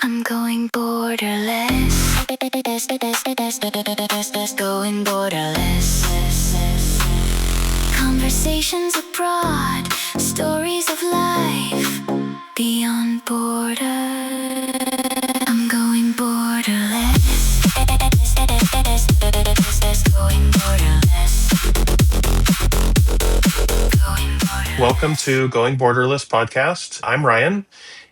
I'm going borderless. Going borderless. Conversations abroad, stories of life beyond border. I'm going borderless. Going borderless. Going borderless. Welcome to Going Borderless podcast. I'm Ryan,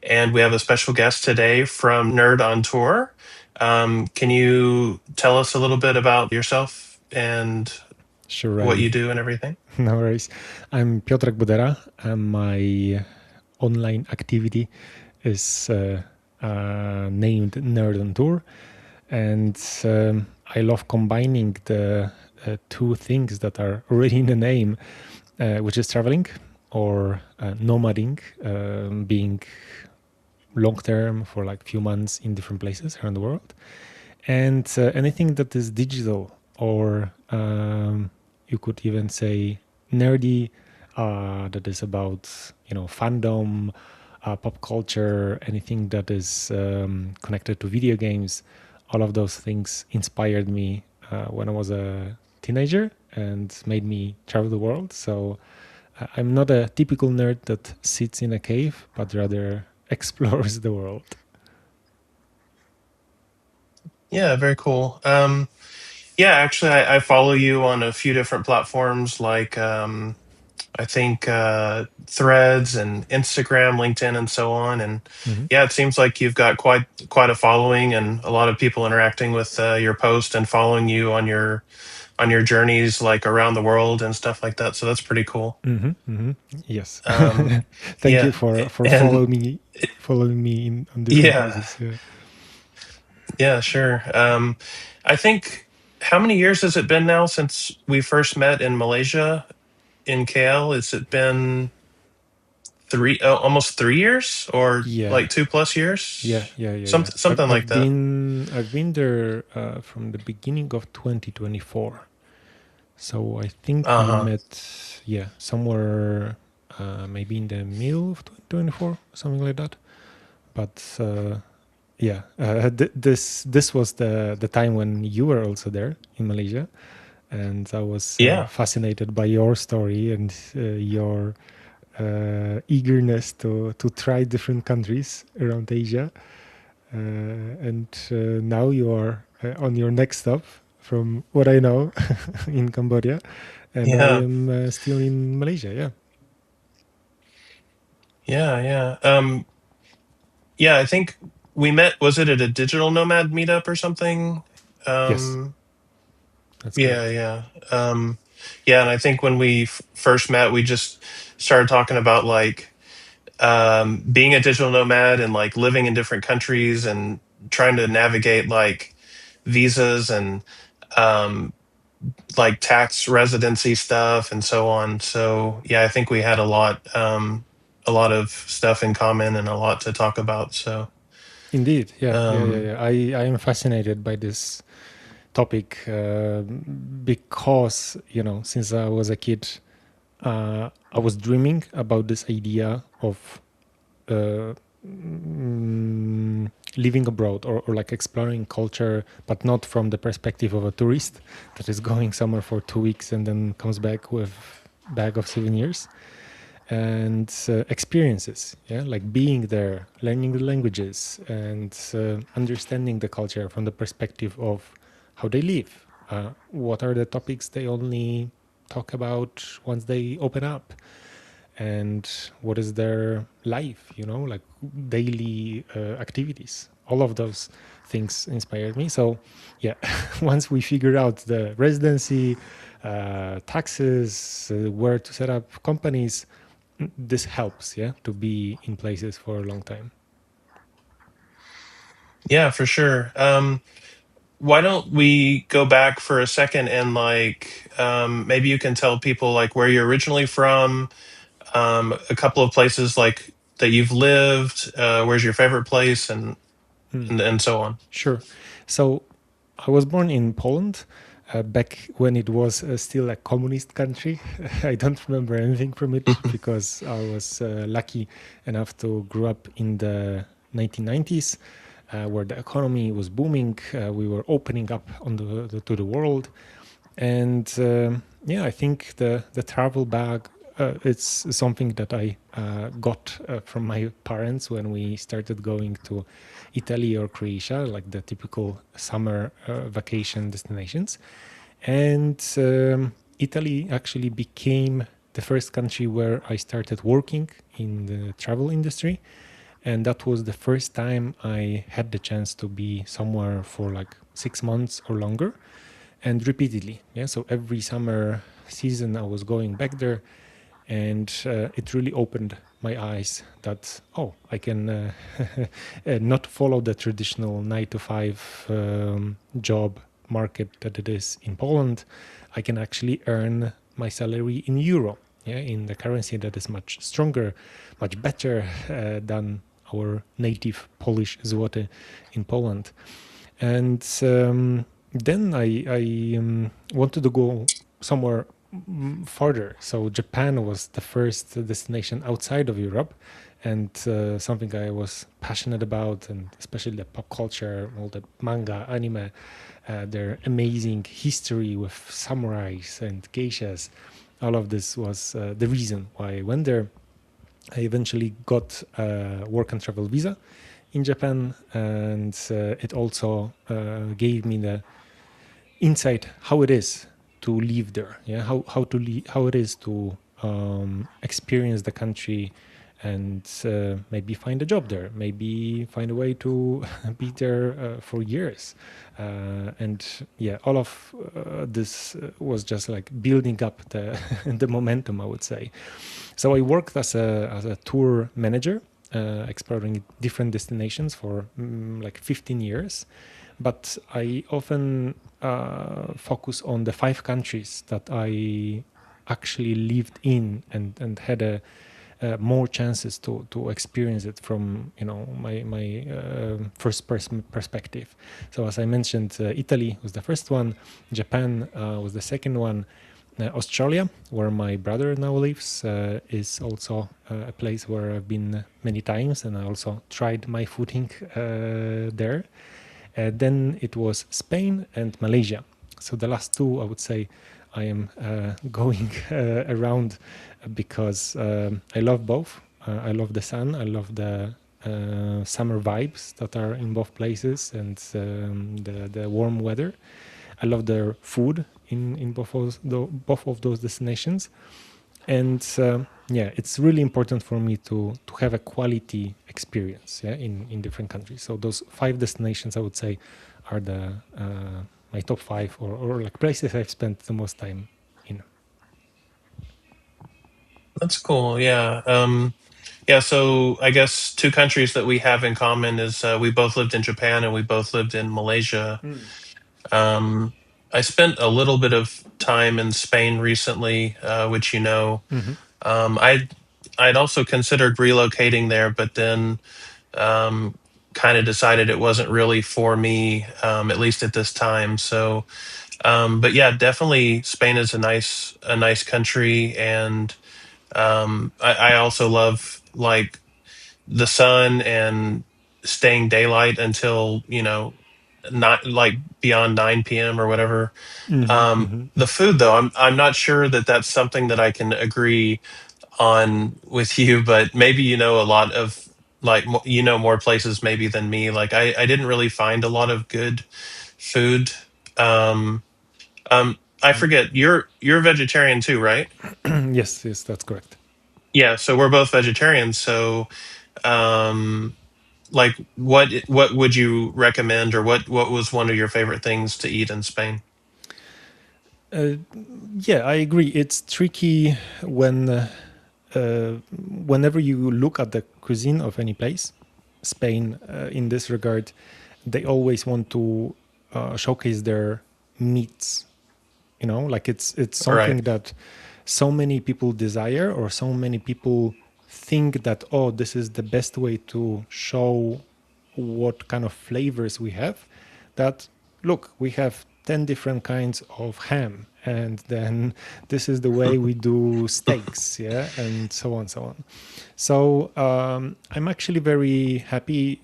and we have a special guest today from Nerd on Tour. Can you tell us a little bit about yourself and Sure, what Ryan. you do and everything? No worries. I'm Piotrek Bodera, and my online activity is named Nerd on Tour. And I love combining the two things that are already in the name, which is traveling or nomading, being long term for like few months in different places around the world, and anything that is digital or you could even say nerdy, that is about fandom, pop culture, anything that is connected to video games. All of those things inspired me when I was a teenager and made me travel the world. So I'm not a typical nerd that sits in a cave, but rather explores the world. Yeah, very cool. Yeah, actually, I follow you on a few different platforms like I think Threads and Instagram, LinkedIn, and so on. And Mhm. yeah, it seems like you've got quite a following and a lot of people interacting with your post and following you on your journeys like around the world and stuff like that. So that's pretty cool. Yes. Um, Thank you yeah, for and following me on different yeah, places. Yeah. yeah, sure. I think how many years has it been now since we first met in Malaysia in KL? Has it been almost 3 years or Yeah. like 2 plus years? Yeah. Something like that. I've been there from the beginning of 2024. So I think we Uh-huh. met, yeah, somewhere maybe in the middle of 2024, something like that. But yeah, this was the time when you were also there in Malaysia, and I was Yeah. fascinated by your story and your eagerness to try different countries around Asia. And now you are on your next stop, from what I know, in Cambodia, and I Yeah. am still in Malaysia. Yeah. Yeah, yeah. Yeah, I think we met, was it at a digital nomad meetup or something? Yes, Um that's yeah, correct. yeah. Yeah, and I think when we first met, we just started talking about like being a digital nomad and like living in different countries and trying to navigate like visas and um, like tax residency stuff and so on. So yeah, I think we had a lot of stuff in common and a lot to talk about. So Indeed. um, I am fascinated by this topic because since I was a kid, I was dreaming about this idea of uh, living abroad, or like exploring culture, but not from the perspective of a tourist that is going somewhere for 2 weeks and then comes back with bag of souvenirs and experiences, yeah, like being there, learning the languages, and understanding the culture from the perspective of how they live, what are the topics they only talk about once they open up, and what is their life, like daily activities. All of those things inspired me. So yeah, once we figured out the residency, taxes, where to set up companies, this helps, yeah, to be in places for a long time. yeah, for sure. Why don't we go back for a second and like maybe you can tell people like where you're originally from, a couple of places like that you've lived, where's your favorite place, and so on. Sure. So I was born in Poland, back when it was still a communist country. I don't remember anything from it because I was lucky enough to grow up in the 1990s. where the economy was booming. We were opening up on to the world, and yeah, I think the travel bag. It's something that I got from my parents when we started going to Italy or Croatia, like the typical summer vacation destinations. And Italy actually became the first country where I started working in the travel industry. And that was the first time I had the chance to be somewhere for like 6 months or longer, and repeatedly. Yeah, so every summer season I was going back there, and it really opened my eyes that, oh, I can not follow the traditional 9 to 5 job market that it is in Poland. I can actually earn my salary in euro, yeah, in the currency that is much stronger, much better than our native Polish zloty in Poland. And then I wanted to go somewhere further. So Japan was the first destination outside of Europe, and something I was passionate about, and especially the pop culture, all the manga, anime, their amazing history with samurais and geishas. All of this was the reason why I went there. I eventually got a work and travel visa in Japan, and it also gave me the insight how it is to live there. Yeah, how it is to experience the country, and maybe find a job there, maybe find a way to be there for years. And yeah, all of this was just like building up the the momentum, I would say. So I worked as a tour manager, exploring different destinations for like 15 years. But I often focus on the 5 countries that I actually lived in, and had a more chances to experience it from, you know, my first person perspective. So as I mentioned, Italy was the first one, Japan was the second one. Australia, where my brother now lives, is also a place where I've been many times, and I also tried my footing there. Then it was Spain and Malaysia. So the last two, I would say, I am going around because I love both. I love the sun. I love the summer vibes that are in both places, and the warm weather. I love their food in both of those destinations. And yeah, it's really important for me to have a quality experience, yeah, in different countries. So those 5 destinations, I would say, are the my top 5, or like places I've spent the most time in. That's cool. Yeah. Yeah. So I guess two countries that we have in common is we both lived in Japan and we both lived in Malaysia. Um, I spent a little bit of time in Spain recently, which you know. Mm-hmm. I'd also considered relocating there, but then um, kind of decided it wasn't really for me, at least at this time. So, but yeah, definitely Spain is a nice country, and I also love like the sun and staying daylight until not like beyond 9 p.m. or whatever. Mm-hmm. Mm-hmm. The food though, I'm not sure that that's something that I can agree on with you, but maybe you know a lot of like more places maybe than me. Like I didn't really find a lot of good food. Um, I forget you're vegetarian too, right? Yes, yes, that's correct. Yeah, so we're both vegetarians. So, um, like, what would you recommend, or what was one of your favorite things to eat in Spain? Uh, yeah, I agree. It's tricky when whenever you look at the cuisine of any place. Spain, in this regard, they always want to showcase their meats. You know, like it's Right. something that so many people desire, or so many people think that, oh, this is the best way to show what kind of flavors we have. That, look, we have 10 different kinds of ham, and then this is the way we do steaks, yeah, and so on, so on. So I'm actually very happy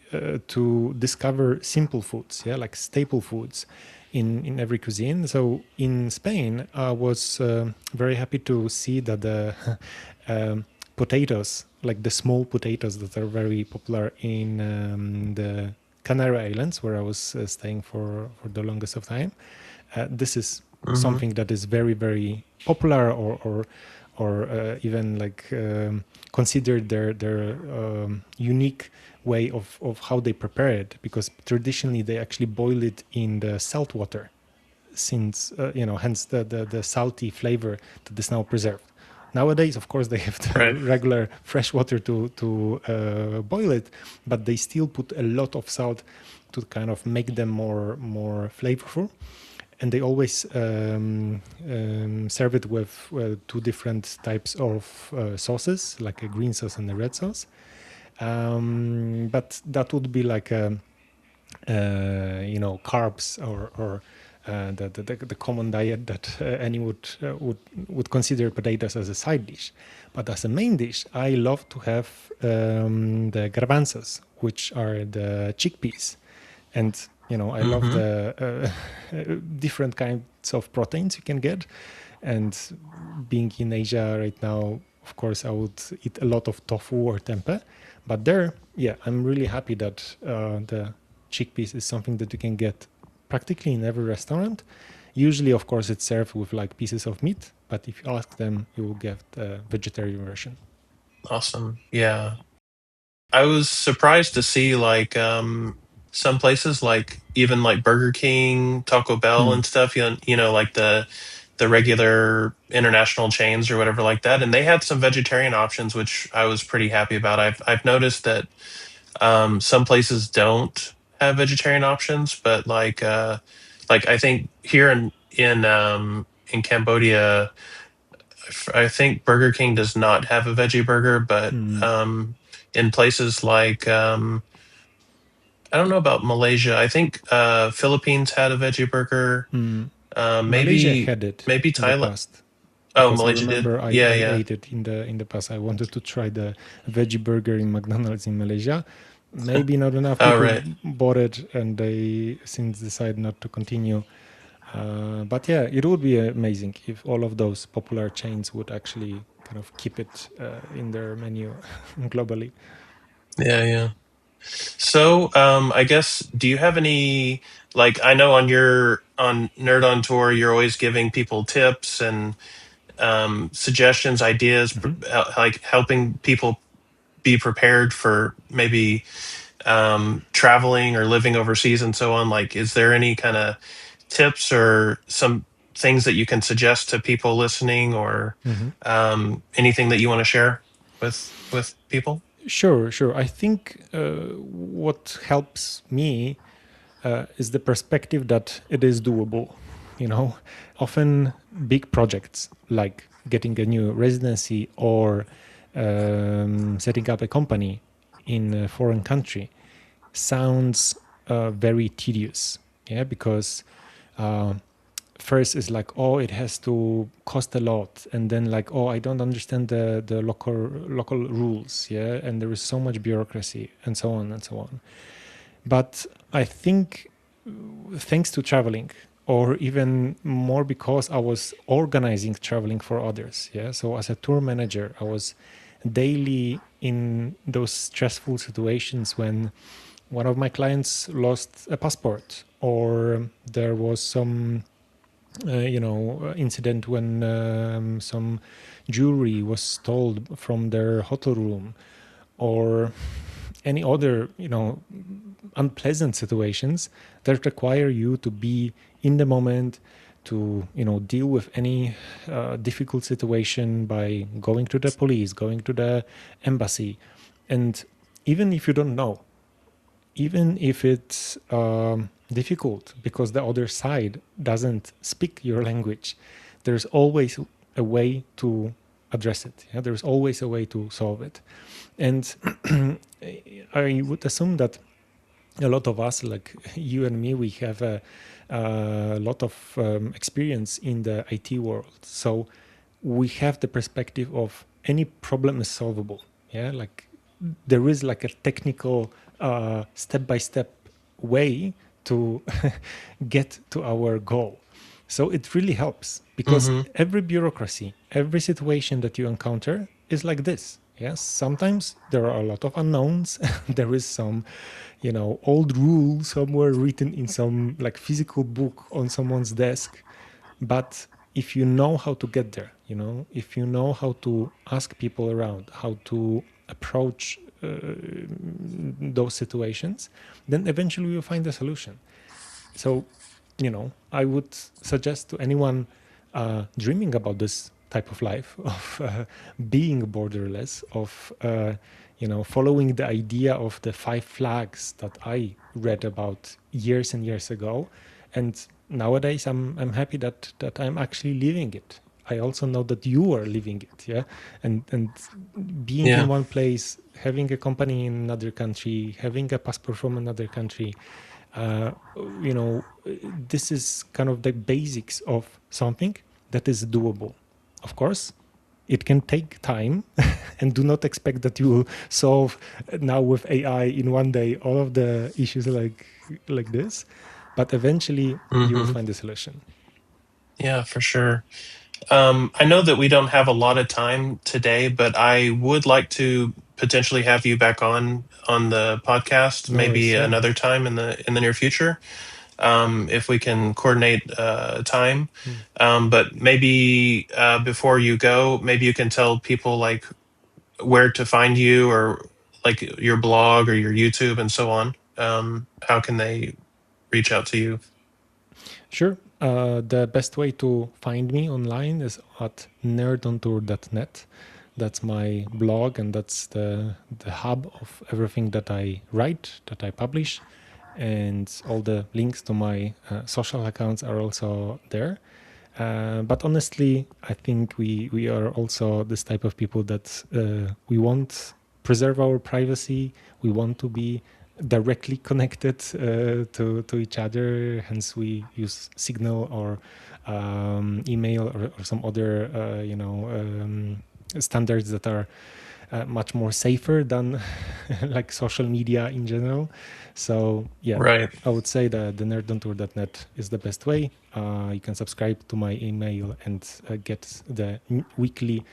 to discover simple foods, yeah, like staple foods in every cuisine. So in Spain, I was very happy to see that the potatoes, like the small potatoes that are very popular in the Canary Islands, where I was staying for the longest of time. This is Hmm. something that is very, very popular, or even like considered their unique way of how they prepare it, because traditionally they actually boil it in the salt water, since hence the salty flavor that is now preserved. Nowadays, of course, they have the Right. regular fresh water to boil it, but they still put a lot of salt to kind of make them more flavorful. And they always serve it with two different types of sauces, like a green sauce and a red sauce. But that would be like carbs, or the common diet that any would consider potatoes as a side dish. But as a main dish, I love to have the garbanzos, which are the chickpeas. And I love Hmm. the different kinds of proteins you can get. And being in Asia right now, of course, I would eat a lot of tofu or tempeh. But there, yeah, I'm really happy that the chickpeas is something that you can get practically in every restaurant. Usually, of course, it's served with like pieces of meat, but if you ask them, you will get the vegetarian version. Awesome. Yeah. I was surprised to see like some places like even like Burger King, Taco Bell Hmm. and stuff, like the regular international chains or whatever like that. And they had some vegetarian options, which I was pretty happy about. I've noticed that some places don't have vegetarian options, but like I think here in Cambodia, I think Burger King does not have a veggie burger, but Hmm. in places like I don't know about Malaysia. I think Philippines had a veggie burger. Hmm. Uh, Malaysia maybe had it maybe in the Thailand. past, Oh, because I Malaysia did. remember Yeah, I yeah. ate it in the past. I wanted to try the veggie burger in McDonald's in Malaysia. Maybe not enough Oh, people right. bought it, and they since decided not to continue. But yeah, it would be amazing if all of those popular chains would actually kind of keep it in their menu globally. Yeah, yeah. So, I guess, do you have any, like, I know on Nerd on Tour, you're always giving people tips and suggestions, ideas, Mhm. like helping people be prepared for maybe traveling or living overseas and so on. Like, is there any kind of tips or some things that you can suggest to people listening, or Mhm. anything that you want to share with people? Sure, sure. I think what helps me is the perspective that it is doable. You know, often big projects like getting a new residency or setting up a company in a foreign country sounds very tedious. Yeah, because uh, first is like, oh, it has to cost a lot, and then like, oh, I don't understand the local rules, yeah, and there is so much bureaucracy, and so on and so on. But I think thanks to traveling, or even more because I was organizing traveling for others, yeah, so as a tour manager I was daily in those stressful situations when one of my clients lost a passport, or there was some incident when some jewelry was stolen from their hotel room, or any other unpleasant situations that require you to be in the moment, to deal with any difficult situation by going to the police, going to the embassy. And even if you don't know, even if it's difficult because the other side doesn't speak your language, there's always a way to address it. Yeah? There's always a way to solve it. And I would assume that a lot of us, like you and me, we have a lot of experience in the IT world. So we have the perspective of any problem is solvable. Yeah, like there is like a technical step-by-step way to get to our goal. So it really helps because Mm-hmm. every bureaucracy, every situation that you encounter is like this. Yes, sometimes there are a lot of unknowns. There is some, old rule somewhere written in some like physical book on someone's desk. But if you know how to get there, if you know how to ask people around, how to approach those situations, then eventually you'll find a solution. So, I would suggest to anyone dreaming about this type of life, of being borderless, of following the idea of the 5 flags that I read about years and years ago, and nowadays I'm happy that I'm actually living it. I also know that you are living it, yeah, and being in Yeah. one place, having a company in another country, having a passport from another country, uh, this is kind of the basics of something that is doable. Of course, it can take time, and do not expect that you will solve now with AI in one day all of the issues like this, but eventually you will Mm-hmm. find a solution. Yeah, for sure. I know that we don't have a lot of time today, but I would like to potentially have you back on the podcast No worries, maybe yeah. another time in the near future, if we can coordinate time. But maybe before you go, maybe you can tell people like where to find you, or like your blog or your YouTube and so on. How can they reach out to you? Sure. The best way to find me online is at nerdontour.net. That's my blog, and that's the hub of everything that I write, that I publish, and all the links to my social accounts are also there. But honestly, I think we are also this type of people that we want preserve our privacy. We want to be directly connected to each other. Hence, we use Signal or email or some other standards that are much more safer than like social media in general. So yeah, Right. I would say that the nerdontour.net is the best way. You can subscribe to my email and get the weekly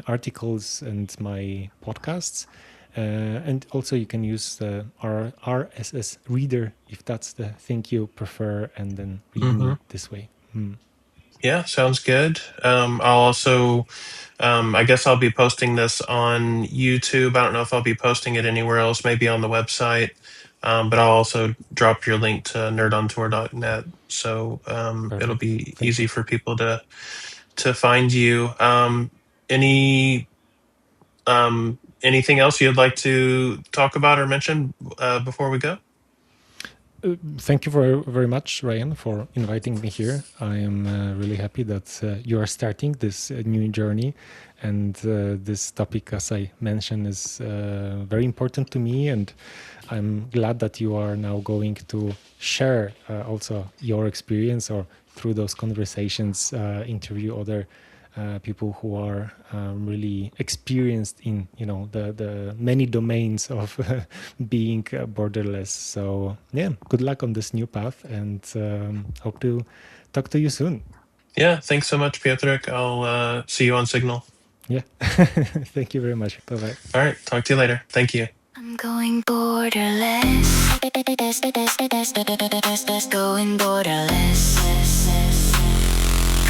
articles and my podcasts. And also you can use the RSS reader if that's the thing you prefer, and then read Mm-hmm. me this way. Yeah, sounds good. I'll also, I guess I'll be posting this on YouTube. I don't know if I'll be posting it anywhere else, maybe on the website. But I'll also drop your link to nerdontour.net. So it'll Perfect. be Thank easy you. for people to find you. Any anything else you'd like to talk about or mention before we go? Thank you very much, Ryan, for inviting me here. I am really happy that you are starting this new journey. And this topic, as I mentioned, is very important to me. And I'm glad that you are now going to share also your experience, or through those conversations, interview other people who are really experienced in the many domains of being borderless. So yeah, good luck on this new path, and hope to talk to you soon. Yeah, thanks so much, Piotrek. I'll see you on Signal. Yeah. Thank you very much. Bye bye. All right, talk to you later. Thank you. I'm going borderless. Going borderless.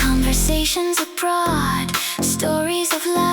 Conversations abroad, stories of life.